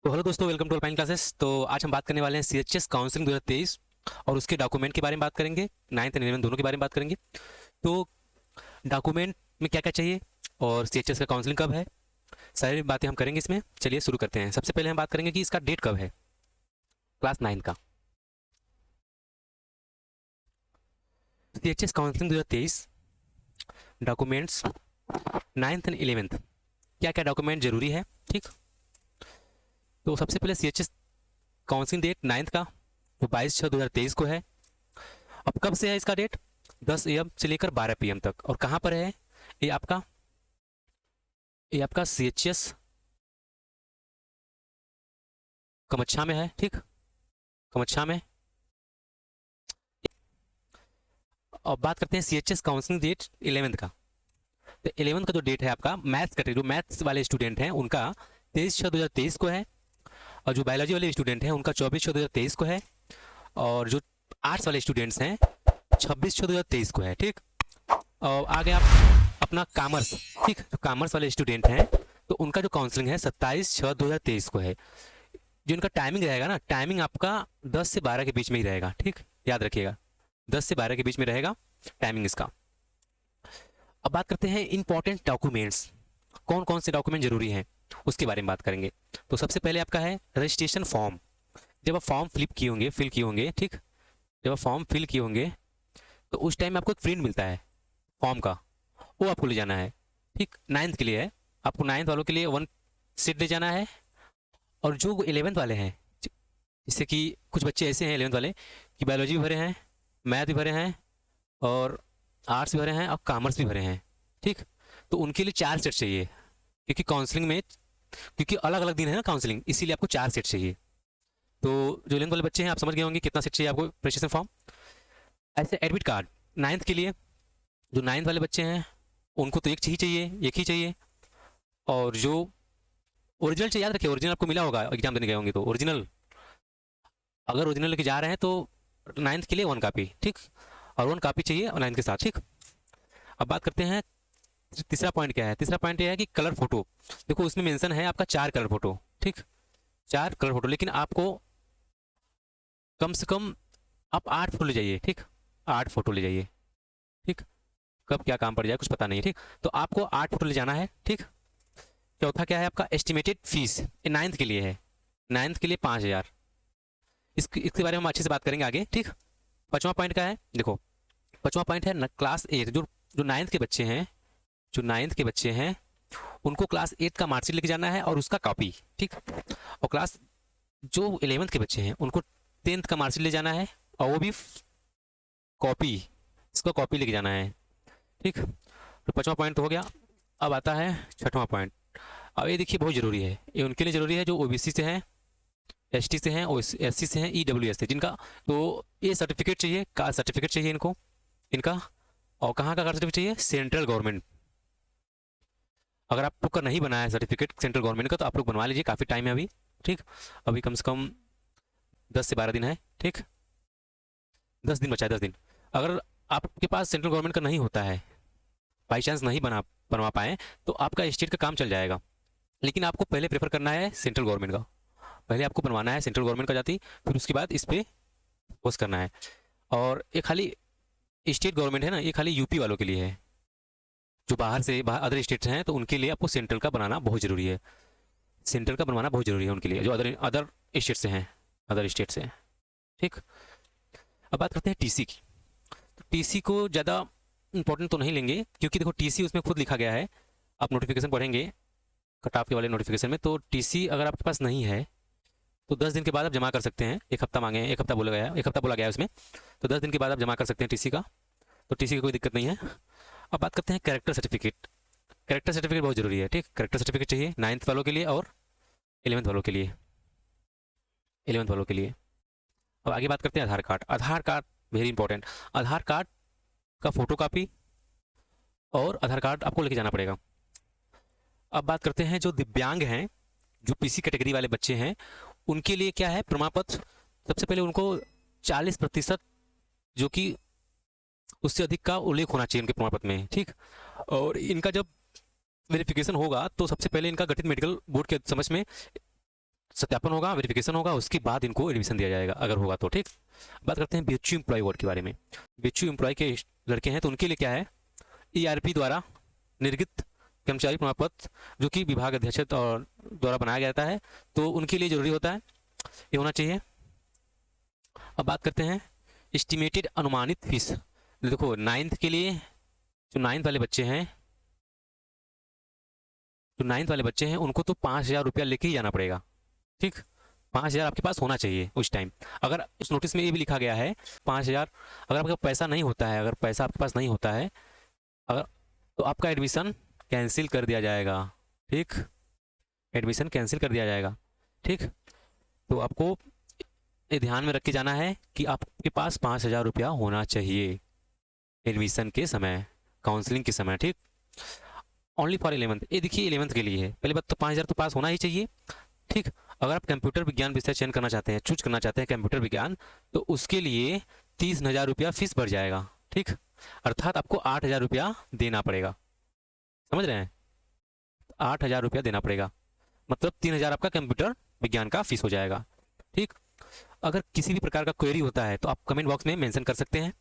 तो हेलो दोस्तों, welcome to alpine classes. तो आज हम बात करने वाले हैं सीएचएस काउंसलिंग 2023 और उसके डॉक्यूमेंट के बारे में बात करेंगे। नाइन्थ एंड 11th दोनों के बारे में बात करेंगे। तो डॉक्यूमेंट में क्या क्या चाहिए और सीएचएस का काउंसलिंग कब है, सारी बातें हम करेंगे इसमें। चलिए शुरू करते हैं। सबसे पहले हम बात करेंगे कि इसका डेट कब है क्लास 9 का। CHS counselling 2023 documents 9th and 11th, क्या क्या डॉक्यूमेंट जरूरी है। ठीक, तो सबसे पहले सीएचएस काउंसलिंग डेट 9th का वो 22/6/2023 को है। अब कब से है इसका डेट? 10 AM से लेकर 12 PM तक। और कहाँ पर है ये आपका? ये आपका सीएचएस कमच्छा में है। ठीक, कमच्छा में। अब बात करते हैं सीएचएस काउंसलिंग डेट 11th का। तो 11th का जो डेट है आपका, मैथ्स कैटेगरी, जो मैथ्स वाले स्टूडेंट हैं उनका 23/6/2023 को है। और जो बायोलॉजी वाले स्टूडेंट हैं उनका 24/6/2023 को है। और जो आर्ट्स वाले स्टूडेंट्स हैं 26/6/2023 को है। ठीक, और आगे आप अपना कॉमर्स, ठीक, जो कॉमर्स वाले स्टूडेंट हैं तो उनका जो काउंसलिंग है 27/6/2023 को है। जो इनका टाइमिंग रहेगा ना, टाइमिंग आपका 10 से 12 के बीच में ही रहेगा। ठीक, याद रखिएगा 10 से 12 के बीच में रहेगा टाइमिंग इसका। अब बात करते हैं इंपॉर्टेंट डॉक्यूमेंट्स, कौन कौन से डॉक्यूमेंट जरूरी हैं उसके बारे में बात करेंगे। तो सबसे पहले आपका है रजिस्ट्रेशन फॉर्म। जब आप फॉर्म फिल किए होंगे, ठीक, जब आप फॉर्म फिल किए होंगे तो उस टाइम आपको एक प्रिंट मिलता है फॉर्म का, वो आपको ले जाना है। ठीक, 9th के लिए है, आपको 9th वालों के लिए 1 सीट ले जाना है। और जो 11th वाले हैं, जैसे कि कुछ बच्चे ऐसे हैं 11th वाले कि बायोलॉजी भी भरे हैं, मैथ भी भरे हैं, और आर्ट्स भी भरे हैं, और कॉमर्स भी भरे हैं। ठीक, तो उनके लिए 4 सेट चाहिए, क्योंकि काउंसलिंग में, क्योंकि अलग अलग दिन है ना काउंसलिंग, इसीलिए आपको 4 सेट चाहिए। तो जो 11th वाले बच्चे हैं, आप समझ गए होंगे कितना सेट चाहिए आपको रजिस्ट्रेशन फॉर्म। ऐसे एडमिट कार्ड 9th के लिए, जो 9th वाले बच्चे हैं उनको तो एक ही चाहिए। और जो ओरिजिनल चाहिए, याद रखिए ओरिजिनल आपको मिला होगा एग्जाम देने गए होंगे तो ओरिजिनल, अगर ओरिजिनल लेके जा रहे हैं तो 9th के लिए 1 कॉपी। ठीक, और 1 कॉपी चाहिए 9th के साथ। ठीक, अब बात करते हैं तीसरा पॉइंट क्या है। तीसरा पॉइंट ये है कि कलर फोटो। देखो उसमें मेंशन है आपका 4 कलर फोटो। ठीक, 4 कलर फोटो, लेकिन आपको कम से कम आप 8 फोटो ले जाइए। ठीक, 8 फोटो ले जाइए। ठीक, कब क्या काम पड़ जाए कुछ पता नहीं है। ठीक, तो आपको 8 फोटो ले जाना है। ठीक, चौथा क्या है आपका, एस्टिमेटेड फीस, ये 9th के लिए है। 9th के लिए 5,000। इसके बारे में हम अच्छे से बात करेंगे आगे। ठीक, पांचवा पॉइंट क्या है, देखो पांचवा पॉइंट है क्लास 8, जो जो 9th के बच्चे हैं, जो 9th के बच्चे हैं उनको क्लास 8 का मार्कशीट लेके जाना है और उसका कॉपी। ठीक, और क्लास जो 11th के बच्चे हैं उनको 10th का मार्कशीट ले जाना है और वो भी कॉपी, इसका कॉपी लेके जाना है। ठीक, तो पांचवा पॉइंट तो हो गया। अब आता है छठवां पॉइंट। अब ये देखिए बहुत जरूरी है, ये उनके लिए जरूरी है जो ओबीसी से हैं, एसटी से हैं, एससी से हैं, ईडब्ल्यूएस से जिनका, तो ये सर्टिफिकेट चाहिए, कास्ट सर्टिफिकेट चाहिए इनको, इनका। और कहाँ का कास्ट सर्टिफिकेट चाहिए? Central government. अगर आप लोग का नहीं बना है सर्टिफिकेट सेंट्रल गवर्नमेंट का तो आप लोग बनवा लीजिए, काफ़ी टाइम है अभी। ठीक, अभी कम से कम 10 से 12 दिन है। ठीक, 10 दिन बचा है, 10 दिन। अगर आपके पास सेंट्रल गवर्नमेंट का नहीं होता है, बाई चांस नहीं बनवा पाए, तो आपका स्टेट का काम चल जाएगा। लेकिन आपको पहले प्रेफर करना है सेंट्रल गवर्नमेंट का, पहले आपको बनवाना है सेंट्रल गवर्नमेंट का जाति, फिर उसके बाद इस पे फोकस करना है। और ये खाली स्टेट गवर्नमेंट है ना, ये खाली यूपी वालों के लिए है। जो बाहर से बाहर अदर स्टेट्स हैं तो उनके लिए आपको सेंट्रल का बनाना बहुत जरूरी है। सेंट्रल का बनवाना बहुत जरूरी है उनके लिए, जो अदर अदर स्टेट से हैं, अदर स्टेट से हैं। ठीक, अब बात करते हैं टीसी की। तो टीसी को ज़्यादा इंपॉर्टेंट तो नहीं लेंगे, क्योंकि देखो टीसी उसमें खुद लिखा गया है, आप नोटिफिकेशन पढ़ेंगे कट ऑफ के वाले नोटिफिकेशन में, तो टीसी अगर आपके पास नहीं है तो 10 दिन के बाद आप जमा कर सकते हैं। एक हफ्ता मांगे हैं, एक हफ्ता बोला गया है, एक हफ्ता बोला गया है उसमें, तो 10 दिन के बाद आप जमा कर सकते हैं टीसी का। तो टीसी की कोई दिक्कत नहीं है। अब बात करते हैं कैरेक्टर सर्टिफिकेट। कैरेक्टर सर्टिफिकेट बहुत जरूरी है। ठीक, कैरेक्टर सर्टिफिकेट चाहिए 9th वालों के लिए और 11th वालों के लिए, 11th वालों के लिए। अब आगे बात करते हैं आधार कार्ड। आधार कार्ड वेरी इंपॉर्टेंट। आधार कार्ड का फोटो कापी और आधार कार्ड आपको लेके जाना पड़ेगा। अब बात करते हैं जो दिव्यांग हैं, जो पीसी कैटेगरी वाले बच्चे हैं, उनके लिए क्या है, प्रमाण पत्र। सबसे पहले उनको 40% जो कि उससे अधिक का उल्लेख होना चाहिए उनके प्रमाण पत्र में। ठीक, और इनका जब वेरिफिकेशन होगा तो सबसे पहले इनका गठित मेडिकल बोर्ड के समझ में सत्यापन होगा, वेरिफिकेशन होगा, उसके बाद इनको एडमिशन दिया जाएगा अगर होगा तो। ठीक, बात करते हैं बीएचयू एम्प्लॉय अवार्ड के बारे में। बीएचयू एम्प्लॉय के लड़के हैं तो उनके लिए क्या है, ईआरपी द्वारा निर्गत कर्मचारी प्रमाण पत्र जो कि विभाग अध्यक्ष और द्वारा बनाया जाता है, तो उनके लिए जरूरी होता है, ये होना चाहिए। अब बात करते हैं एस्टिमेटेड अनुमानित फीस। देखो नाइन्थ के लिए जो नाइन्थ वाले बच्चे हैं, जो नाइन्थ वाले बच्चे हैं उनको तो 5,000 रुपया लेके ही जाना पड़ेगा। ठीक, 5,000 आपके पास होना चाहिए उस टाइम। अगर उस नोटिस में ये भी लिखा गया है 5,000, अगर आपका पैसा नहीं होता है, अगर पैसा आपके पास नहीं होता है अगर, तो आपका एडमिशन कैंसिल कर दिया जाएगा। ठीक, एडमिशन कैंसिल कर दिया जाएगा। ठीक, तो आपको ये ध्यान में रख के जाना है कि आपके पास 5,000 रुपया होना चाहिए एडमिशन के समय, काउंसलिंग के समय। ठीक, ओनली फॉर 11th। ये देखिए 11th के लिए है, पहले बात तो 5,000 तो पास होना ही चाहिए। ठीक, अगर आप कंप्यूटर विज्ञान विषय चयन करना चाहते हैं, चूज करना चाहते हैं कंप्यूटर विज्ञान, तो उसके लिए 30,000 रुपया फीस बढ़ जाएगा। ठीक, अर्थात आपको 8,000 रुपया देना पड़ेगा, समझ रहे हैं, 8,000 रुपया देना पड़ेगा, मतलब 3,000 आपका कंप्यूटर विज्ञान का फीस हो जाएगा। ठीक, अगर किसी भी प्रकार का क्वेरी होता है तो आप कमेंट बॉक्स में मेंशन कर सकते हैं,